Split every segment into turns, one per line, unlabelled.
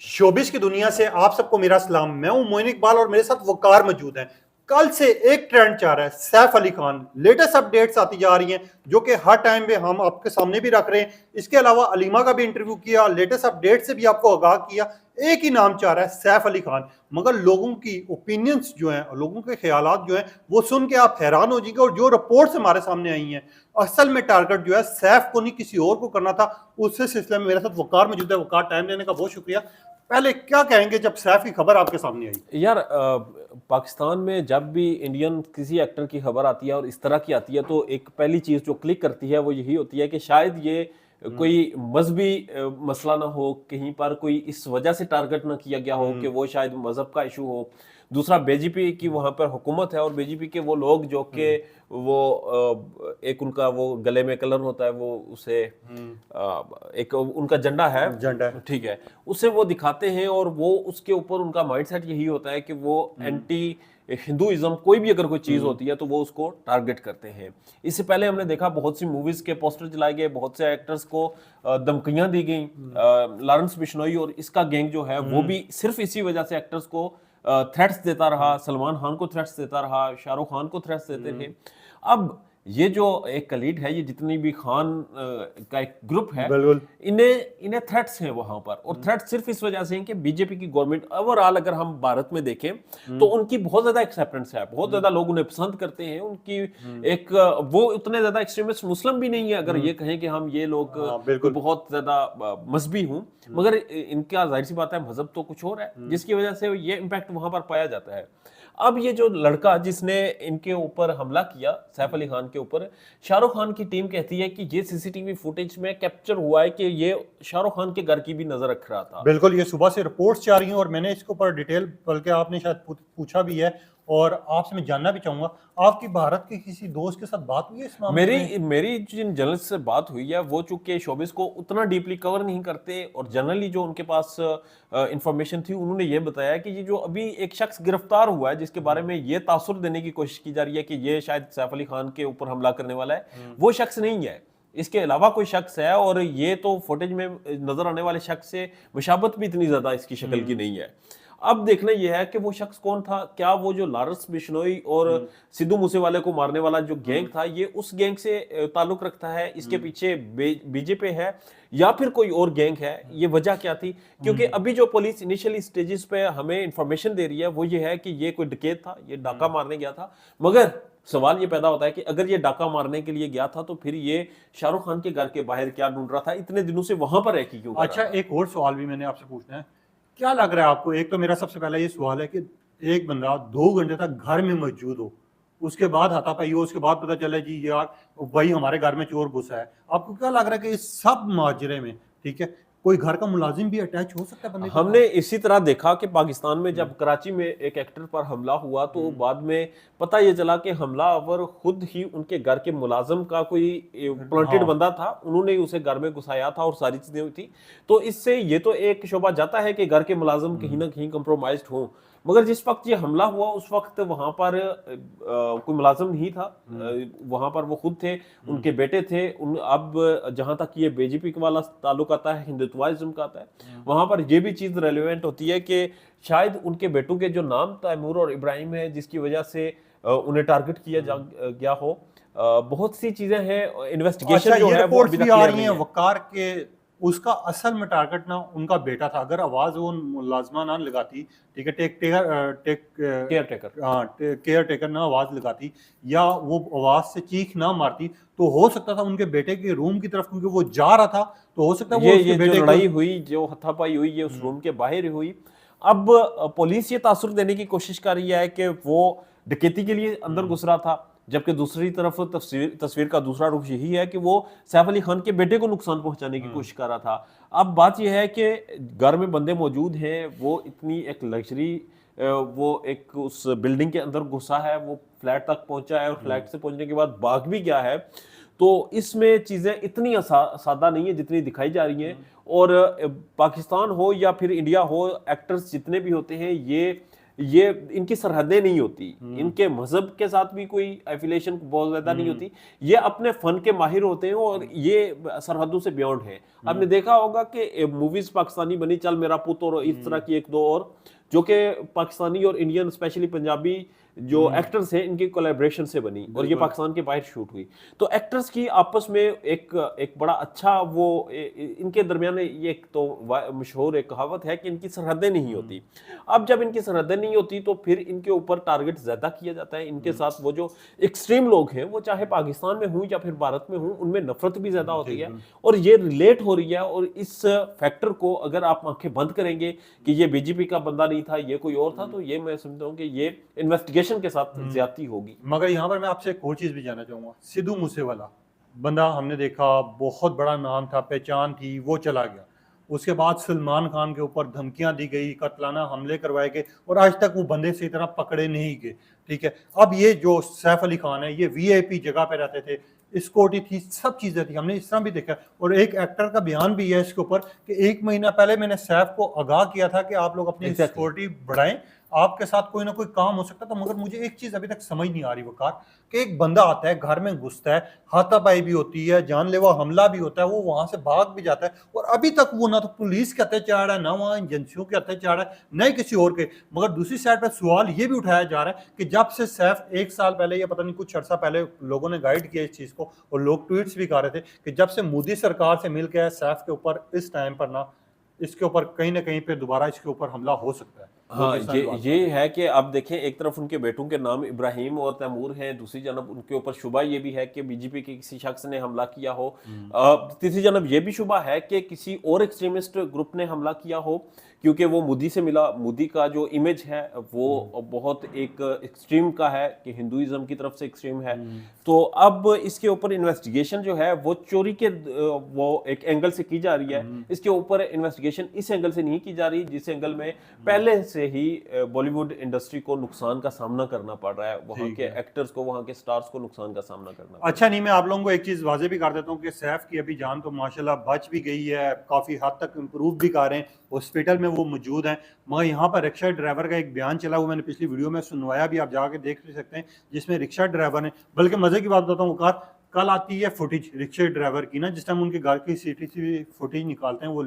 Showbiz की दुनिया से आप सबको मेरा सलाम। मैं हूं मोइन इकबाल और मेरे साथ वकार मौजूद हैं। कल से एक ट्रेंड चल रहा है, सैफ अली खान। लेटेस्ट अपडेट्स आती जा रही हैं जो कि हर टाइम पे हम आपके सामने भी रख रहे हैं। इसके अलावा अलीमा का भी इंटरव्यू किया, लेटेस्ट अपडेट से भी आपको आगाह किया। एक ही नाम चाह रहा है, सैफ अली खान। मगर लोगों की ओपिनियंस जो हैं, लोगों के ख्यालात जो हैं, वो सुन के आप हैरान हो जाएंगे। और जो रिपोर्ट्स हमारे सामने आई हैं, असल में टारगेट जो है सैफ को नहीं किसी और को करना था। उससे सिलसिले में मेरे साथ वकार मौजूद है। वकार, टाइम देने का बहुत शुक्रिया। पहले क्या कहेंगे जब सैफ की खबर आपके सामने आई?
यार पाकिस्तान में जब भी इंडियन किसी एक्टर की खबर आती है और इस तरह की आती है तो एक पहली चीज़ जो क्लिक करती है वो यही होती है कि शायद ये कोई मजहबी मसला ना हो, कहीं पर कोई इस वजह से टारगेट ना किया गया हो कि वो शायद मजहब का इशू हो। दूसरा, बीजेपी की वहाँ पर हुकूमत है और बीजेपी के वो लोग जो कि वो एक उनका वो गले में कलर होता है, वो उसे एक उनका झंडा है,
झंडा है।
ठीक है, उसे वो दिखाते हैं और वो उसके ऊपर उनका माइंडसेट यही होता है कि वो एंटी हिंदुइज्म कोई भी अगर कोई चीज होती है तो वो उसको टारगेट करते हैं। इससे पहले हमने देखा बहुत सी मूवीज के पोस्टर जलाए गए, बहुत से एक्टर्स को धमकियां दी गई। लॉरेंस बिश्नोई और इसका गैंग जो है वो भी सिर्फ इसी वजह से एक्टर्स को थ्रेट्स देता रहा। सलमान खान को थ्रेट्स देता रहा, शाहरुख खान को थ्रेट्स देते थे। अब ये जो एक कलीड है, ये जितनी भी खान का एक ग्रुप है,
बिल्कुल।
इन्हें इन्हें थ्रेट्स हैं वहां पर। और थ्रेट्स सिर्फ इस वजह से हैं कि बीजेपी की गवर्नमेंट ओवरऑल अगर हम भारत में देखें तो उनकी बहुत ज्यादा एक्सेप्टेंस है, बहुत ज्यादा लोग उन्हें पसंद करते हैं। उनकी एक वो उतने ज्यादा एक्सट्रीमिस्ट मुस्लिम भी नहीं है, अगर ये कहें कि हम ये लोग
हाँ, बिल्कुल।
बहुत ज्यादा मजहबी हूं, मगर इनका जाहिर सी बात है मजहब तो कुछ और है, जिसकी वजह से ये इम्पैक्ट वहां पर पाया जाता है। अब ये जो लड़का जिसने इनके ऊपर हमला किया, सैफ अली खान के ऊपर, शाहरुख खान की टीम कहती है कि ये सीसीटीवी फुटेज में कैप्चर हुआ है कि ये शाहरुख खान के घर की भी नजर रख रहा था।
बिल्कुल, ये सुबह से रिपोर्ट्स जा रही हैं और मैंने इसके ऊपर डिटेल, बल्कि आपने शायद पूछा भी है और आपसे मैं जानना भी चाहूंगा, आपकी भारत के किसी दोस्त के साथ बात हुई है इस मामले में?
मेरी मेरी जिन जर्नलिस्ट से बात हुई है वो चूंकि शोबिस को उतना डीपली कवर नहीं करते और जनरली जो उनके पास इंफॉर्मेशन थी, उन्होंने ये बताया कि ये जो अभी एक शख्स गिरफ्तार हुआ है जिसके बारे में ये तासुर देने की कोशिश की जा रही है कि ये शायद सैफ अली खान के ऊपर हमला करने वाला है, वो शख्स नहीं है, इसके अलावा कोई शख्स है। और ये तो फुटेज में नजर आने वाले शख्स से मुशाबत भी इतनी ज्यादा इसकी शक्ल की नहीं है। अब देखना यह है कि वो शख्स कौन था। क्या वो जो लॉरेंस बिश्नोई और सिद्धू मूसेवाले को मारने वाला जो गैंग था, ये उस गैंग से ताल्लुक रखता है, इसके पीछे बीजेपी है या फिर कोई और गैंग है? ये वजह क्या थी? क्योंकि अभी जो पुलिस इनिशियली स्टेजेस पे हमें इंफॉर्मेशन दे रही है वो ये है कि ये कोई डकैत था, ये डाका मारने गया था। मगर सवाल ये पैदा होता है कि अगर ये डाका मारने के लिए गया था तो फिर ये शाहरुख खान के घर के बाहर क्या ढूंढ रहा था, इतने दिनों से वहां पर रह के क्यों कर
अच्छा,
रहा था?
एक और सवाल भी मैंने आपसे पूछना है। क्या लग रहा है आपको? एक तो मेरा सबसे पहला ये सवाल है कि एक बंदा 2 घंटे तक घर में मौजूद हो, उसके बाद हाथापाई हो, उसके बाद पता चला जी यार वही हमारे घर में चोर घुसा है। आपको क्या लग रहा है कि इस सब माजरे में, ठीक है, कोई घर का मुलाजिम भी अटैच हो सकता है बंदे के
हमने
साथ?
इसी तरह देखा कि पाकिस्तान में जब कराची में एक एक्टर पर हमला हुआ तो बाद में पता ये चला कि हमलावर खुद ही उनके घर के मुलाजिम का कोई प्लॉटेड
हाँ।
बंदा था, उन्होंने ही उसे घर में घुसाया था और सारी चीजें हुई थी। तो इससे ये तो एक शोभा जाता है कि घर के मुलाजिम कहीं ना कहीं कंप्रोमाइज्ड हों। मगर जिस वक्त ये हमला हुआ उस वक्त वहां पर कोई मुलाजिम नहीं था, वहां पर वो खुद थे, उनके बेटे थे। अब जहां तक ये बीजेपी वाला ताल्लुक आता है, हिंदुत्वाइज्म का आता है, वहां पर ये भी चीज रेलिवेंट होती है कि शायद उनके बेटों के जो नाम तैमूर और इब्राहिम है जिसकी वजह से उन्हें टारगेट किया गया हो। बहुत सी चीजें हैं, इन्वेस्टिगेशन
अच्छा,
जो
ये
है वो
रिपोर्ट्स
अभी
भी
तक
आ
क्लियर
रही
नहीं
हैं
है।
वकार के उसका असल में टारगेट ना उनका बेटा था। अगर आवाज वो मुलाजमा ना लगाती, ठीक है,
केयर टेकर।
केयर टेकर ना आवाज लगाती या वो आवाज से चीख ना मारती, तो हो सकता था उनके बेटे के रूम की तरफ, क्योंकि वो जा रहा था, तो हो सकता है वो उसके
ये जो
बेटे को।
लड़ाई हुई, जो हथापाई हुई, ये उस रूम के बाहर हुई। अब पुलिस ये तासुर देने की कोशिश कर रही है कि वो डकैती के लिए अंदर घुस रहा था, जबकि दूसरी तरफ तस्वीर का दूसरा रुख यही है कि वो सैफ अली खान के बेटे को नुकसान पहुंचाने की कोशिश कर रहा था। अब बात यह है कि घर में बंदे मौजूद हैं, वो इतनी एक लग्जरी, वो एक उस बिल्डिंग के अंदर घुसा है, वो फ्लैट तक पहुंचा है और फ्लैट से पहुंचने के बाद भाग भी गया है। तो इसमें चीजें इतनी सादा नहीं है जितनी दिखाई जा रही हैं। और पाकिस्तान हो या फिर इंडिया हो, एक्टर्स जितने भी होते हैं, ये ये इनकी सरहदें नहीं होती, इनके मजहब के साथ भी कोई एफिलिएशन बहुत ज्यादा नहीं होती, ये अपने फन के माहिर होते हैं और ये सरहदों से बियॉन्ड है। आपने देखा होगा कि मूवीज पाकिस्तानी बनी, चल मेरा पुत और इस तरह की एक दो और, जो कि पाकिस्तानी और इंडियन स्पेशली पंजाबी जो एक्टर्स हैं इनकी कोलैबोरेशन से बनी और ये पाकिस्तान के बाहर शूट हुई। तो एक्टर्स की आपस में एक बड़ा अच्छा वो इनके दरमियान ये एक तो मशहूर एक कहावत है कि इनकी सरहदें नहीं होती। अब जब इनकी सरहदें नहीं होती तो फिर इनके ऊपर टारगेट ज्यादा किया जाता है। इनके साथ वो जो एक्सट्रीम लोग हैं वो चाहे पाकिस्तान में हूँ या फिर भारत में हूँ, उनमें नफरत भी ज्यादा होती है और ये रिलेट हो रही है। और इस फैक्टर को अगर आप आंखें बंद करेंगे कि ये बीजेपी का बंदा नहीं था, ये कोई और था, तो ये मैं समझता हूँ कि ये इन्वेस्टिगेशन के साथ ज्यादती होगी।
मगर यहाँ पर मैं आपसे एक और चीज भी जानना चाहूंगा। सिद्धू मूसेवाला बंदा हमने देखा, बहुत बड़ा नाम था, पहचान थी, वो चला गया। उसके बाद सलमान खान के ऊपर धमकियां दी गई, कत्लाना हमले करवाए गए और आज तक वो बंदे से इतना पकड़े नहीं गए। ठीक है, अब ये जो सैफ अली खान है, ये वीआईपी जगह पे रहते थे, सिक्योरिटी थी, सब चीजें थी, हमने इस तरह भी देखा। और एक एक्टर का बयान भी है इसके ऊपर कि 1 महीना पहले मैंने सैफ को आगाह किया था कि आप लोग अपनी सिक्योरिटी बढ़ाएं, आपके साथ कोई ना कोई काम हो सकता था। मगर मुझे एक चीज अभी तक समझ नहीं आ रही वकार, कि एक बंदा आता है, घर में घुसता है, हाथापाई भी होती है, जानलेवा हमला भी होता है, वो वहां से भाग भी जाता है और अभी तक वो ना तो पुलिस के अत्याचार है, ना वहां एजेंसियों के अत्याचार है, न ही किसी और के। मगर दूसरी साइड पर सवाल ये भी उठाया जा रहा है कि जब से सैफ 1 साल पहले या पता नहीं कुछ अर्सा पहले लोगों ने गाइड किया इस चीज को और लोग ट्वीट्स भी कर रहे थे कि जब से मोदी सरकार से मिल गया सैफ के ऊपर, इस टाइम पर ना इसके ऊपर कहीं ना कहीं पे दोबारा इसके ऊपर हमला हो सकता है।
हाँ, ये है कि आप देखें, एक तरफ उनके बेटों के नाम इब्राहिम और तैमूर हैं, दूसरी जानब उनके ऊपर शुबा ये भी है कि बीजेपी के किसी शख्स ने हमला किया हो, तीसरी जानब ये भी शुबा है कि किसी और एक्सट्रीमिस्ट ग्रुप ने हमला किया हो, क्योंकि वो मोदी से मिला। मोदी का जो इमेज है वो बहुत एक एक्सट्रीम का है कि हिंदुइज्म की तरफ से एक्सट्रीम है। तो अब इसके ऊपर इन्वेस्टिगेशन जो है वो चोरी के वो एक एंगल से की जा रही है। इसके ऊपर इन्वेस्टिगेशन इस एंगल से नहीं की जा रही जिस एंगल में पहले से ही बॉलीवुड इंडस्ट्री को नुकसान का सामना करना पड़ रहा है, वहां के एक्टर्स को, वहां के स्टार्स को नुकसान का सामना करना।
अच्छा, नहीं, मैं आप लोगों को एक चीज वाजे भी कर देता हूँ कि सैफ की अभी जान तो माशाल्लाह बच भी गई है, काफी हद तक इम्प्रूव भी कर रहे हैं, हॉस्पिटल में वो मौजूद हैं। मगर यहाँ पर रिक्शा ड्राइवर का एक बयान चला हुआ, मैंने पिछली वीडियो में सुनवाया भी, आप जाके देख भी सकते हैं, जिसमें रिक्शा ड्राइवर ने, बल्कि मजे की बात बताता हूँ वकार, कल आती है फुटेज रिक्शा ड्राइवर की ना, जिस टाइम उनके घर की सीसीटीवी फुटेज निकालते हैं, वो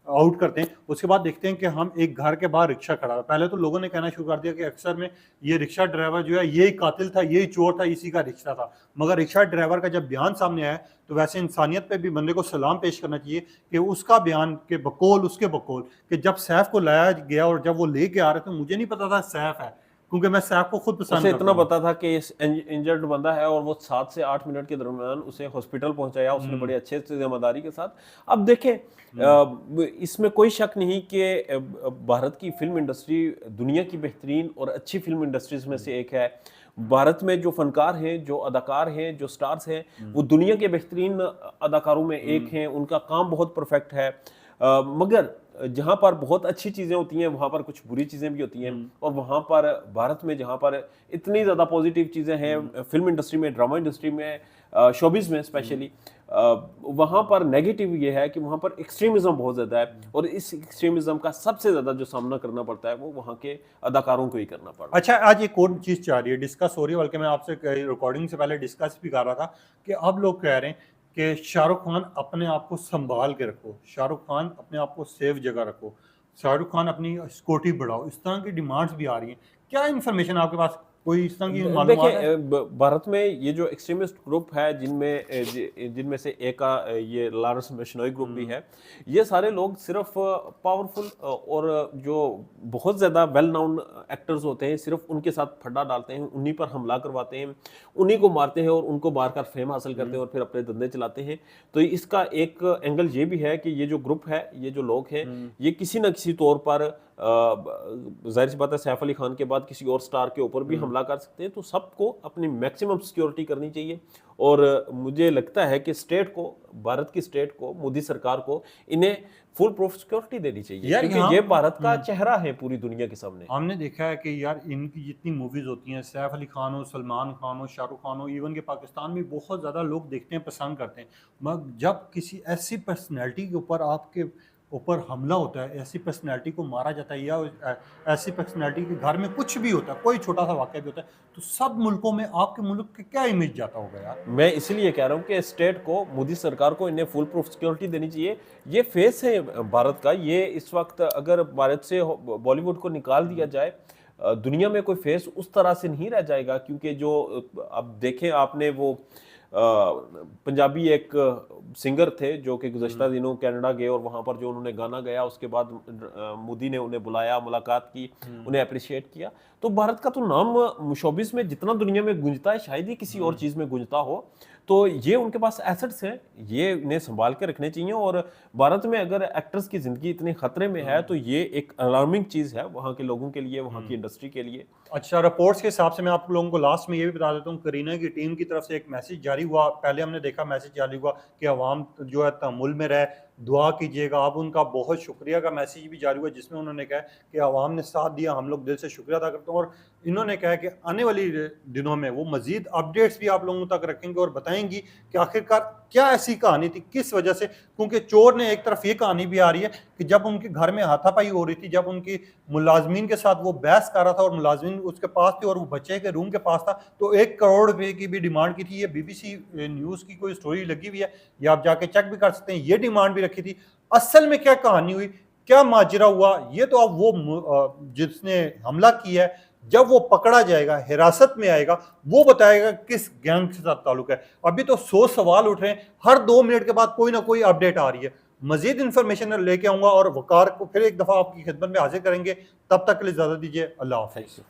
आउट करते हैं, उसके बाद देखते हैं कि हम एक घर के बाहर रिक्शा खड़ा है। पहले तो लोगों ने कहना शुरू कर दिया कि अक्सर में ये रिक्शा ड्राइवर जो है यही कातिल था, यही चोर था, इसी का रिक्शा था। मगर रिक्शा ड्राइवर का जब बयान सामने आया तो वैसे इंसानियत पे भी बंदे को सलाम पेश करना चाहिए कि उसका बयान के बकौल, उसके बकौल, कि जब सैफ को लाया गया और जब वो लेके आ रहे थे, मुझे नहीं पता था सैफ है, क्योंकि मैं सैफ को खुद पसंद
उसे इतना पता था कि इंजर्ड बंदा है और वो 7 से 8 मिनट के दरमियान उसे हॉस्पिटल पहुंचाया उसने बड़े अच्छे से जिम्मेदारी के साथ। अब देखें, इसमें कोई शक नहीं कि भारत की फिल्म इंडस्ट्री दुनिया की बेहतरीन और अच्छी फिल्म इंडस्ट्रीज में से एक है। भारत में जो फनकार हैं, जो अदाकार हैं, जो स्टार्स हैं, वो दुनिया के बेहतरीन अदाकारों में एक हैं, उनका काम बहुत परफेक्ट है। मगर जहाँ पर बहुत अच्छी चीज़ें होती हैं वहाँ पर कुछ बुरी चीज़ें भी होती हैं, और वहाँ पर भारत में जहाँ पर इतनी ज़्यादा पॉजिटिव चीज़ें हैं फिल्म इंडस्ट्री में, ड्रामा इंडस्ट्री में, शोबिज़ में स्पेशली, वहाँ पर नेगेटिव ये है कि वहाँ पर एक्सट्रीमिज्म बहुत ज़्यादा है और इस एक्सट्रीमिज्म का सबसे ज़्यादा जो सामना करना पड़ता है वो वहाँ के अदाकारों को ही करना पड़ता है।
अच्छा, आज एक और चीज़ चाह रही है, डिस्कस हो रही है, बल्कि मैं आपसे रिकॉर्डिंग से पहले डिस्कस भी कर रहा था कि अब लोग कह रहे हैं कि शाहरुख खान अपने आप को संभाल के रखो, शाहरुख खान अपने आप को सेफ जगह रखो, शाहरुख खान अपनी सिक्योरिटी बढ़ाओ, इस तरह की डिमांड्स भी आ रही हैं। क्या इन्फॉर्मेशन आपके पास, कोई इस तरह की मालूमात है?
देखिए, भारत में ये जो एक्सट्रीमिस्ट ग्रुप है जिनमें से एक का ये लारेंस बिश्नोई ग्रुप भी है, ये सारे लोग सिर्फ पावरफुल और जो बहुत ज़्यादा वेल नाउन एक्टर्स होते हैं सिर्फ उनके साथ फड्डा डालते हैं, उन्हीं पर हमला करवाते हैं, उन्हीं को मारते हैं और उनको मारकर फेम हासिल करते हैं और फिर अपने धंधे चलाते हैं। तो इसका एक एंगल ये भी है कि ये जो ग्रुप है, ये जो लोग हैं, ये किसी न किसी तौर पर जाहिर सी बात है सैफ अली खान के बाद किसी और स्टार के ऊपर भी हमला कर सकते हैं। तो सबको अपनी मैक्सिमम सिक्योरिटी करनी चाहिए और मुझे लगता है कि स्टेट को, भारत की स्टेट को, मोदी सरकार को इन्हें फुल प्रूफ सिक्योरिटी देनी चाहिए, क्योंकि ये भारत का चेहरा है पूरी दुनिया के सामने।
हमने देखा है कि यार इनकी जितनी मूवीज होती हैं, सैफ अली खान हो, सलमान खान हो, शाहरुख खान हो, इवन के पाकिस्तान में बहुत ज़्यादा लोग देखते हैं, पसंद करते हैं, मगर जब किसी ऐसी पर्सनैलिटी के ऊपर आपके ऊपर हमला होता है, ऐसी पर्सनैलिटी को मारा जाता है, या ऐसी पर्सनैलिटी के घर में कुछ भी होता है, कोई छोटा सा वाक़या भी होता है, तो सब मुल्कों में आपके मुल्क की क्या इमेज जाता होगा यार?
मैं इसीलिए कह रहा हूँ कि स्टेट को, मोदी सरकार को इन्हें फुल प्रूफ सिक्योरिटी देनी चाहिए। ये फेस है भारत का। ये इस वक्त अगर भारत से बॉलीवुड को निकाल दिया जाए, दुनिया में कोई फेस उस तरह से नहीं रह जाएगा। क्योंकि जो अब देखें आपने, वो पंजाबी एक सिंगर थे जो कि गुज़श्ता दिनों कनाडा गए और वहाँ पर जो उन्होंने गाना गाया, उसके बाद मोदी ने उन्हें बुलाया, मुलाकात की, उन्हें अप्रिशिएट किया। तो भारत का तो नाम शोबिस में जितना दुनिया में गूंजता है, शायद ही किसी और चीज़ में गूंजता हो। तो ये उनके पास एसेट्स हैं, ये इन्हें संभाल के रखने चाहिए। और भारत में अगर एक्टर्स की ज़िंदगी इतने खतरे में है, तो ये एक अलार्मिंग चीज़ है वहाँ के लोगों के लिए, वहाँ की इंडस्ट्री के लिए।
अच्छा, रिपोर्ट्स के हिसाब से मैं आप लोगों को लास्ट में ये भी बता देता हूँ, करीना की टीम की तरफ से एक मैसेज जारी हुआ। पहले हमने देखा मैसेज जारी हुआ कि अवाम जो है तहम्मुल में रहे, दुआ कीजिएगा। अब उनका बहुत शुक्रिया का मैसेज भी जारी हुआ, जिसमें उन्होंने कहा कि अवाम ने साथ दिया, हम लोग दिल से शुक्रिया अदा करते हैं। और इन्होंने कहा कि आने वाली दिनों में वो मजीद अपडेट्स भी आप लोगों तक रखेंगे और बताएंगी कि आखिरकार क्या ऐसी कहानी थी, किस वजह से। क्योंकि चोर ने एक तरफ ये कहानी भी आ रही है कि जब उनके घर में हाथापाई हो रही थी, जब उनकी मुलाजमीन के साथ वो बहस कर रहा था और मुलाजमीन उसके पास थे और वो बच्चे के रूम के पास था, तो 1 करोड़ रुपए की भी डिमांड की थी। ये BBC न्यूज़ की कोई स्टोरी लगी हुई है, या आप जाके चेक भी कर सकते हैं। ये डिमांड भी रखी थी। असल में क्या कहानी हुई, क्या माजरा हुआ, ये तो अब वो जिसने हमला किया है, जब वो पकड़ा जाएगा, हिरासत में आएगा, वो बताएगा किस गैंग के साथ ताल्लुक है। अभी तो 100 सवाल उठ रहे हैं, हर 2 मिनट के बाद कोई ना कोई अपडेट आ रही है। मजीद इन्फॉर्मेशन लेके आऊंगा और वकार को फिर एक दफा आपकी खिदमत में हाजिर करेंगे। तब तक के लिए इजाजत दीजिए। अल्लाह हाफिज़।